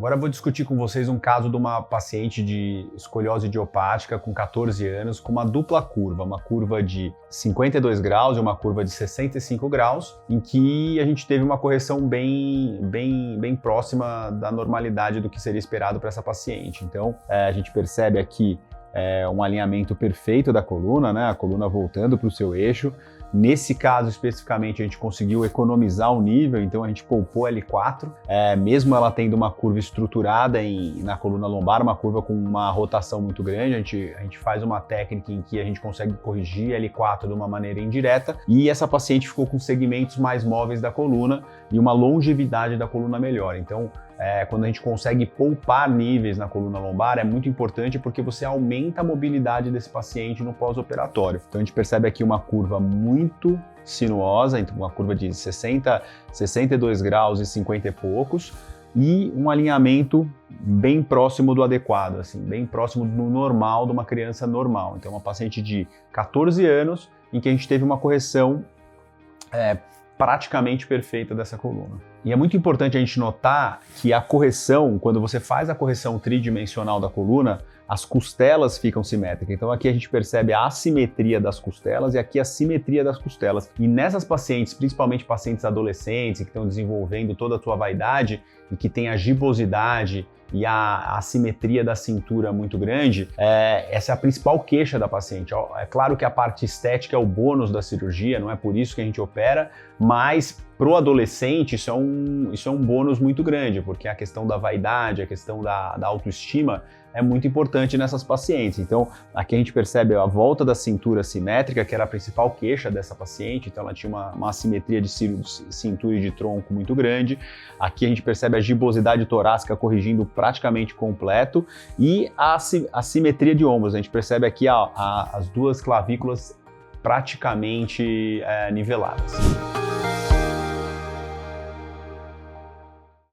Agora eu vou discutir com vocês um caso de uma paciente de escoliose idiopática com 14 anos, com uma dupla curva, uma curva de 52 graus e uma curva de 65 graus, em que a gente teve uma correção bem próxima da normalidade do que seria esperado para essa paciente. Então, a gente percebe aqui um alinhamento perfeito da coluna, né? A coluna voltando para o seu eixo. Nesse caso, especificamente, a gente conseguiu economizar o nível, então a gente poupou L4, mesmo ela tendo uma curva estruturada na coluna lombar, uma curva com uma rotação muito grande, a gente faz uma técnica em que a gente consegue corrigir L4 de uma maneira indireta, e essa paciente ficou com segmentos mais móveis da coluna e uma longevidade da coluna melhor. Então, quando a gente consegue poupar níveis na coluna lombar, é muito importante porque você aumenta a mobilidade desse paciente no pós-operatório. Então a gente percebe aqui uma curva muito sinuosa, então uma curva de 62 graus e 50 e poucos, e um alinhamento bem próximo do adequado, assim, bem próximo do normal, de uma criança normal. Então uma paciente de 14 anos em que a gente teve uma correção praticamente perfeita dessa coluna. E é muito importante a gente notar que a correção, quando você faz a correção tridimensional da coluna, as costelas ficam simétricas. Então aqui a gente percebe a assimetria das costelas e aqui a simetria das costelas. E nessas pacientes, principalmente pacientes adolescentes que estão desenvolvendo toda a sua vaidade e que tem a gibosidade e a assimetria da cintura muito grande, essa é a principal queixa da paciente. É claro que a parte estética é o bônus da cirurgia, não é por isso que a gente opera, mas para o adolescente isso é um bônus muito grande, porque a questão da vaidade, a questão da autoestima é muito importante nessas pacientes. Então, aqui a gente percebe a volta da cintura simétrica, que era a principal queixa dessa paciente, então ela tinha uma assimetria de cintura e de tronco muito grande. Aqui a gente percebe a gibosidade torácica corrigindo praticamente completo e a simetria de ombros. A gente percebe aqui as duas clavículas praticamente niveladas.